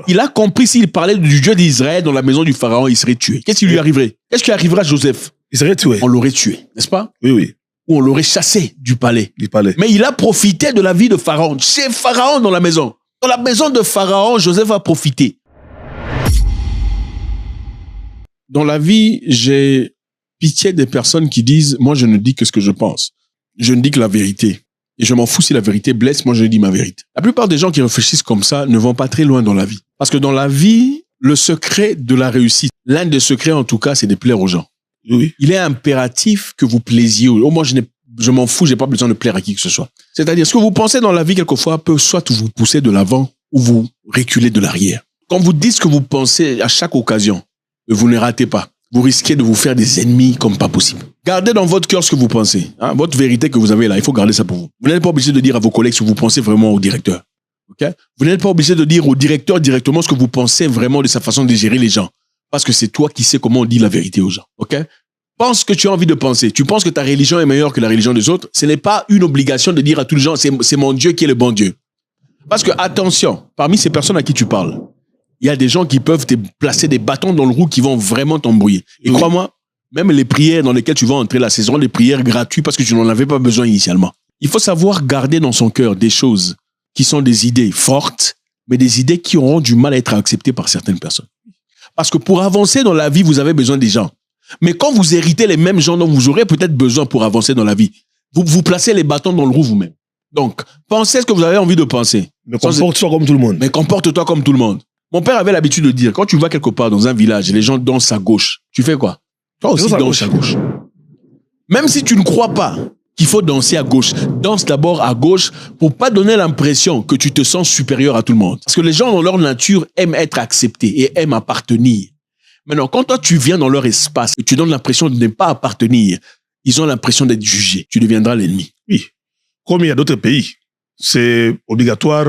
Il a compris s'il parlait du Dieu d'Israël dans la maison du Pharaon, il serait tué. Qu'est-ce qui lui arriverait? Qu'est-ce qui arrivera à Joseph? Il serait tué. On l'aurait tué, n'est-ce pas? Oui, oui. Ou on l'aurait chassé du palais. Mais il a profité de la vie de Pharaon. C'est Pharaon dans la maison. Dans la maison de Pharaon, Joseph a profité. Dans la vie, j'ai pitié des personnes qui disent « Moi, je ne dis que ce que je pense. Je ne dis que la vérité. Et je m'en fous si la vérité blesse, moi, je dis ma vérité. » La plupart des gens qui réfléchissent comme ça ne vont pas très loin dans la vie. Parce que dans la vie, le secret de la réussite, l'un des secrets en tout cas, c'est de plaire aux gens. Oui. Il est impératif que vous plaisiez. Moi, je m'en fous, j'ai pas besoin de plaire à qui que ce soit. C'est-à-dire, ce que vous pensez dans la vie, quelquefois, peut soit vous pousser de l'avant ou vous reculer de l'arrière. Quand vous dites ce que vous pensez à chaque occasion, vous ne ratez pas. Vous risquez de vous faire des ennemis comme pas possible. Gardez dans votre cœur ce que vous pensez. Hein, votre vérité que vous avez là, il faut garder ça pour vous. Vous n'êtes pas obligé de dire à vos collègues ce que vous pensez vraiment au directeur. Okay? Vous n'êtes pas obligé de dire au directeur directement ce que vous pensez vraiment de sa façon de gérer les gens. Parce que c'est toi qui sais comment on dit la vérité aux gens. Okay? Pense ce que tu as envie de penser. Tu penses que ta religion est meilleure que la religion des autres. Ce n'est pas une obligation de dire à tous les gens c'est mon Dieu qui est le bon Dieu. Parce que attention, parmi ces personnes à qui tu parles, il y a des gens qui peuvent te placer des bâtons dans le roue qui vont vraiment t'embrouiller. Et crois-moi, même les prières dans lesquelles tu vas entrer là, ce seront des prières gratuites parce que tu n'en avais pas besoin initialement. Il faut savoir garder dans son cœur des choses qui sont des idées fortes, mais des idées qui auront du mal à être acceptées par certaines personnes. Parce que pour avancer dans la vie, vous avez besoin des gens. Mais quand vous héritez les mêmes gens dont vous aurez peut-être besoin pour avancer dans la vie, vous placez les bâtons dans le roue vous-même. Donc, pensez ce que vous avez envie de penser. Mais comporte-toi comme tout le monde. Mais comporte-toi comme tout le monde. Mon père avait l'habitude de dire, quand tu vas quelque part dans un village et les gens dansent à gauche, tu fais quoi? Toi aussi danse à gauche. Même si tu ne crois pas qu'il faut danser à gauche, danse d'abord à gauche pour pas donner l'impression que tu te sens supérieur à tout le monde. Parce que les gens dans leur nature aiment être acceptés et aiment appartenir. Maintenant, quand toi tu viens dans leur espace et tu donnes l'impression de ne pas appartenir, ils ont l'impression d'être jugés. Tu deviendras l'ennemi. Oui. Comme il y a d'autres pays, c'est obligatoire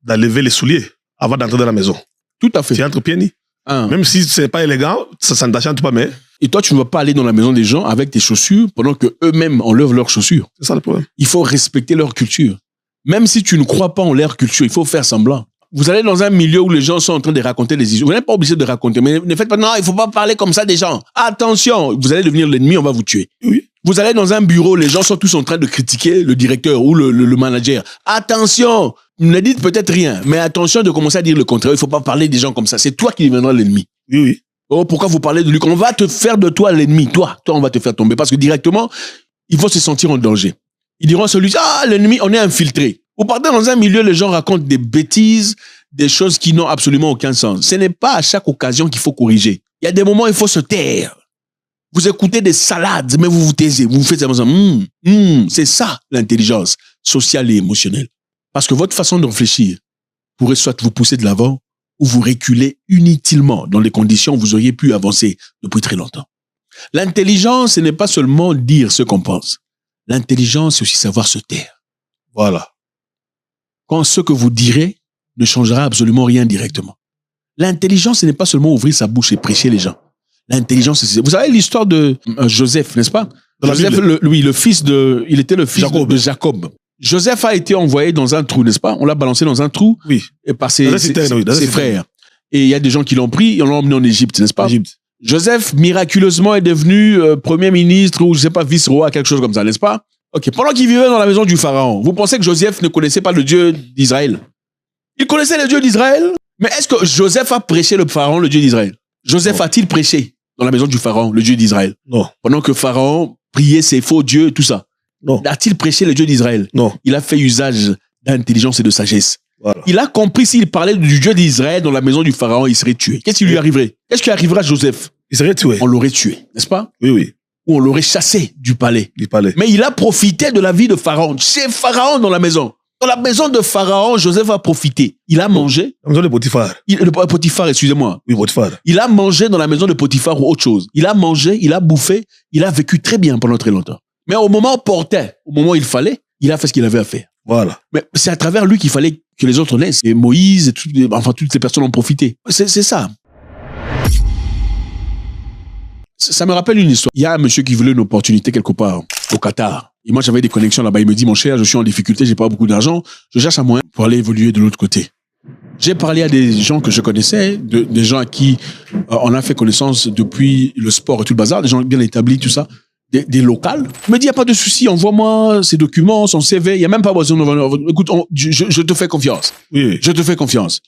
d'enlever les souliers avant d'entrer dans la maison. Tout à fait. Tu entres pieds nus. Même si c'est pas élégant, ça ne t'enchante pas, mais... Et toi, tu ne vas pas aller dans la maison des gens avec tes chaussures pendant que eux-mêmes enlèvent leurs chaussures. C'est ça le problème. Il faut respecter leur culture. Même si tu ne crois pas en leur culture, il faut faire semblant. Vous allez dans un milieu où les gens sont en train de raconter des histoires. Vous n'êtes pas obligé de raconter, mais ne faites pas, non, il ne faut pas parler comme ça des gens. Attention, vous allez devenir l'ennemi, on va vous tuer. Oui. Vous allez dans un bureau, les gens sont tous en train de critiquer le directeur ou le manager. Attention, ne dites peut-être rien, mais attention de commencer à dire le contraire. Il ne faut pas parler des gens comme ça. C'est toi qui deviendras l'ennemi. Oui, oui. Oh, pourquoi vous parlez de lui? On va te faire de toi l'ennemi. Toi, on va te faire tomber. Parce que directement, il faut se sentir en danger. Ils diront celui, l'ennemi, on est infiltré. Vous partez dans un milieu, les gens racontent des bêtises, des choses qui n'ont absolument aucun sens. Ce n'est pas à chaque occasion qu'il faut corriger. Il y a des moments où il faut se taire. Vous écoutez des salades, mais vous vous taisez. Vous faites ça. C'est ça, l'intelligence sociale et émotionnelle. Parce que votre façon de réfléchir pourrait soit vous pousser de l'avant ou vous reculer inutilement dans les conditions où vous auriez pu avancer depuis très longtemps. L'intelligence, ce n'est pas seulement dire ce qu'on pense. L'intelligence, c'est aussi savoir se taire. Voilà. Quand ce que vous direz ne changera absolument rien directement. L'intelligence, ce n'est pas seulement ouvrir sa bouche et prêcher les gens. L'intelligence, c'est... Vous savez l'histoire de Joseph, n'est-ce pas? Joseph, il était le fils de Jacob. Joseph a été envoyé dans un trou, n'est-ce pas? On l'a balancé dans un trou. Oui. Et par ses frères. Et il y a des gens qui l'ont pris et on l'a emmené en Égypte, n'est-ce pas? Égypte. Joseph, miraculeusement, est devenu premier ministre ou je sais pas, vice-roi, quelque chose comme ça, n'est-ce pas? Ok. Pendant qu'il vivait dans la maison du pharaon, vous pensez que Joseph ne connaissait pas le Dieu d'Israël? Il connaissait le Dieu d'Israël? Mais est-ce que Joseph a prêché le pharaon, le Dieu d'Israël? Joseph a-t-il prêché dans la maison du pharaon, le Dieu d'Israël? Non. Pendant que pharaon priait ses faux dieux et tout ça? Non. A-t-il prêché le Dieu d'Israël? Non. Il a fait usage d'intelligence et de sagesse. Voilà. Il a compris s'il parlait du Dieu d'Israël dans la maison du pharaon, il serait tué. Qu'est-ce qui lui arriverait? Qu'est-ce qui arrivera à Joseph? Il serait tué. On l'aurait tué, n'est-ce pas? Oui, oui. Ou on l'aurait chassé du palais. Mais il a profité de la vie de pharaon. C'est pharaon dans la maison. Dans la maison de pharaon, Joseph a profité. Il a mangé. La maison de Potiphar. Potiphar, excusez-moi. Oui, Potiphar. Il a mangé dans la maison de Potiphar ou autre chose. Il a mangé, il a bouffé, il a vécu très bien pendant très longtemps. Mais au moment opportun, au moment où il fallait, il a fait ce qu'il avait à faire. Voilà. Mais c'est à travers lui qu'il fallait que les autres naissent. Et Moïse, et toutes ces personnes ont profité. C'est ça. Ça me rappelle une histoire. Il y a un monsieur qui voulait une opportunité quelque part au Qatar. Et moi, j'avais des connexions là-bas. Il me dit, mon cher, je suis en difficulté, j'ai pas beaucoup d'argent. Je cherche un moyen pour aller évoluer de l'autre côté. J'ai parlé à des gens que je connaissais, des gens à qui on a fait connaissance depuis le sport et tout le bazar, des gens bien établis, tout ça, des locales. Il me dit, il n'y a pas de souci, envoie-moi ses documents, son CV, il n'y a même pas besoin de... Écoute, je te fais confiance. Oui. Je te fais confiance.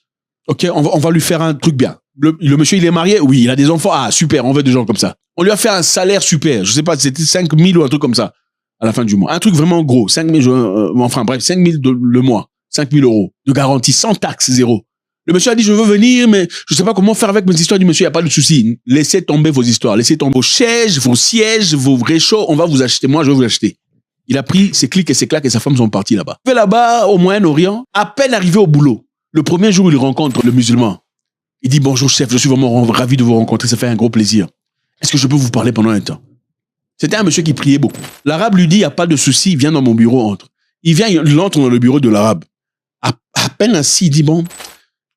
OK, on va lui faire un truc bien. Le monsieur, il est marié? Oui. Il a des enfants? Ah, super, on veut des gens comme ça. On lui a fait un salaire super. Je sais pas, c'était 5 000 ou un truc comme ça à la fin du mois. Un truc vraiment gros. 5 000, enfin bref, 5 000 le mois. 5 000 euros de garantie, sans taxe, zéro. Le monsieur a dit, je veux venir, mais je sais pas comment faire avec mes histoires. Du monsieur, il n'y a pas de souci. Laissez tomber vos histoires. Laissez tomber vos chaises, vos sièges, vos réchauds. On va vous acheter. Moi, je vais vous acheter. Il a pris ses clics et ses claques et sa femme sont partis là-bas. Il fait là-bas, au Moyen-Orient, à peine arrivé au boulot. Le premier jour, il rencontre le musulman. Il dit, bonjour chef, je suis vraiment ravi de vous rencontrer. Ça fait un gros plaisir. Est-ce que je peux vous parler pendant un temps? C'était un monsieur qui priait beaucoup. L'arabe lui dit, il n'y a pas de souci, viens dans mon bureau, entre. Il entre dans le bureau de l'arabe. À peine ainsi, il dit, bon,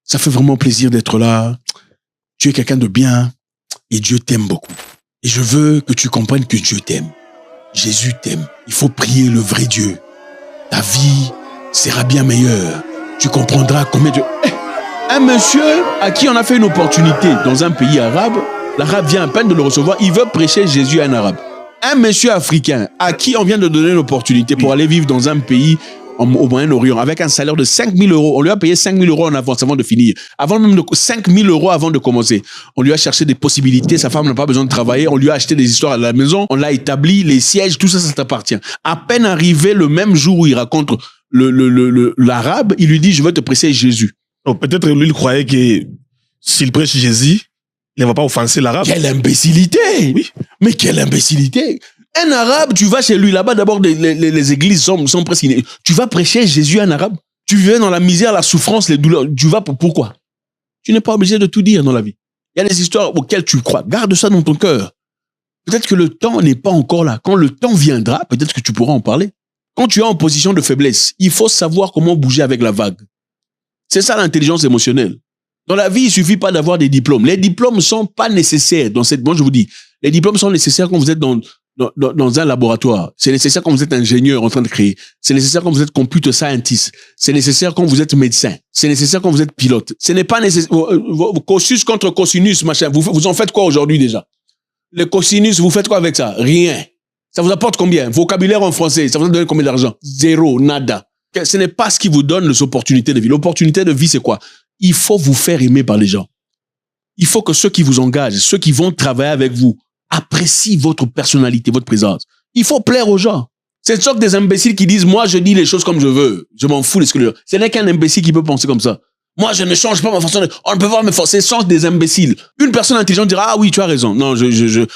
ça fait vraiment plaisir d'être là. Tu es quelqu'un de bien et Dieu t'aime beaucoup. Et je veux que tu comprennes que Dieu t'aime. Jésus t'aime. Il faut prier le vrai Dieu. Ta vie sera bien meilleure. Tu comprendras combien Dieu... Un monsieur à qui on a fait une opportunité dans un pays arabe, l'arabe vient à peine de le recevoir, il veut prêcher Jésus à un arabe. Un monsieur africain à qui on vient de donner une opportunité pour aller vivre dans un pays au Moyen-Orient avec un salaire de 5 000 euros. On lui a payé 5 000 euros en avance avant de finir. Avant même de 5 000 euros avant de commencer. On lui a cherché des possibilités. Sa femme n'a pas besoin de travailler. On lui a acheté des histoires à la maison. On l'a établi. Les sièges, tout ça, ça t'appartient. À peine arrivé le même jour où il raconte l'arabe, il lui dit, je veux te prêcher Jésus. Donc, peut-être lui, il croyait que s'il prêche Jésus, il ne va pas offenser l'arabe. Quelle imbécilité! Oui. Mais quelle imbécilité! Un arabe, tu vas chez lui, là-bas, d'abord, les églises sont presque... Tu vas prêcher Jésus à un arabe? Tu viens dans la misère, la souffrance, les douleurs. Tu vas pourquoi? Tu n'es pas obligé de tout dire dans la vie. Il y a des histoires auxquelles tu crois. Garde ça dans ton cœur. Peut-être que le temps n'est pas encore là. Quand le temps viendra, peut-être que tu pourras en parler. Quand tu es en position de faiblesse, il faut savoir comment bouger avec la vague. C'est ça l'intelligence émotionnelle. Dans la vie, il suffit pas d'avoir des diplômes. Les diplômes sont pas nécessaires dans cette... Moi, je vous dis, les diplômes sont nécessaires quand vous êtes dans un laboratoire. C'est nécessaire quand vous êtes ingénieur en train de créer. C'est nécessaire quand vous êtes computer scientist. C'est nécessaire quand vous êtes médecin. C'est nécessaire quand vous êtes pilote. Ce n'est pas nécessaire. Cosinus contre cosinus, machin. Vous en faites quoi aujourd'hui déjà? Les cosinus, vous faites quoi avec ça? Rien. Ça vous apporte combien? Vocabulaire en français, ça vous donne combien d'argent? Zéro, nada. Ce n'est pas ce qui vous donne les opportunités de vie. L'opportunité de vie, c'est quoi? Il faut vous faire aimer par les gens. Il faut que ceux qui vous engagent, ceux qui vont travailler avec vous, apprécient votre personnalité, votre présence. Il faut plaire aux gens. C'est sorte des imbéciles qui disent, moi, je dis les choses comme je veux. Je m'en fous de ce que ce n'est qu'un imbécile qui peut penser comme ça. Moi, je ne change pas ma façon de... On ne peut pas me forcer. C'est sorte des imbéciles. Une personne intelligente dira, ah oui, tu as raison. Non,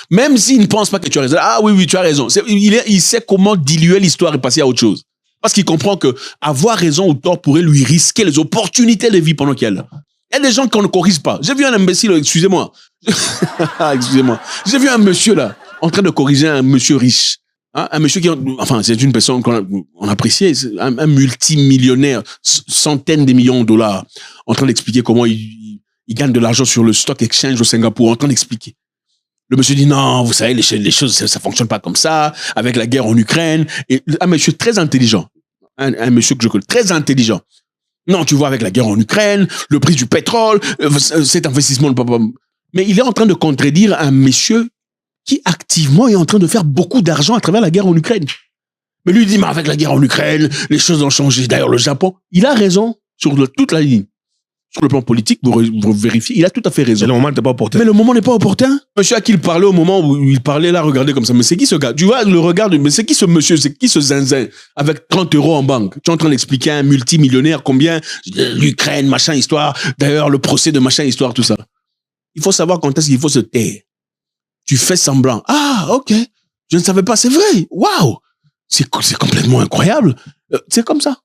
même s'il ne pense pas que tu as raison. Ah oui, tu as raison. Il sait comment diluer l'histoire et passer à autre chose. Parce qu'il comprend que avoir raison ou tort pourrait lui risquer les opportunités de vie pendant qu'il est là. Il y a des gens qu'on ne corrige pas. J'ai vu un imbécile, excusez-moi. Excusez-moi. J'ai vu un monsieur là, en train de corriger un monsieur riche. Hein, un monsieur qui, enfin, c'est une personne qu'on appréciait, un multimillionnaire, centaines de millions de dollars, en train d'expliquer comment il gagne de l'argent sur le stock exchange au Singapour, en train d'expliquer. Le monsieur dit non, vous savez, les choses, ça fonctionne pas comme ça, avec la guerre en Ukraine. Et un monsieur très intelligent, un monsieur que je connais, très intelligent. Non, tu vois, avec la guerre en Ukraine, le prix du pétrole, cet investissement, mais il est en train de contredire un monsieur qui activement est en train de faire beaucoup d'argent à travers la guerre en Ukraine. Mais lui dit, mais avec la guerre en Ukraine, les choses ont changé. D'ailleurs, le Japon, il a raison sur toute la ligne. Sur le plan politique, vous vérifiez, il a tout à fait raison. Mais le moment n'est pas opportun. Mais le moment n'est pas opportun. Monsieur à qui il parlait au moment où il parlait là, regardez comme ça. Mais c'est qui ce gars? Tu vois le regard mais c'est qui ce monsieur? C'est qui ce zinzin? Avec 30 euros en banque. Tu es en train d'expliquer à un multimillionnaire combien l'Ukraine, machin, histoire. D'ailleurs, le procès de machin, histoire, tout ça. Il faut savoir quand est-ce qu'il faut se taire. Tu fais semblant. Ah, ok. Je ne savais pas, c'est vrai. Waouh! C'est complètement incroyable. C'est comme ça.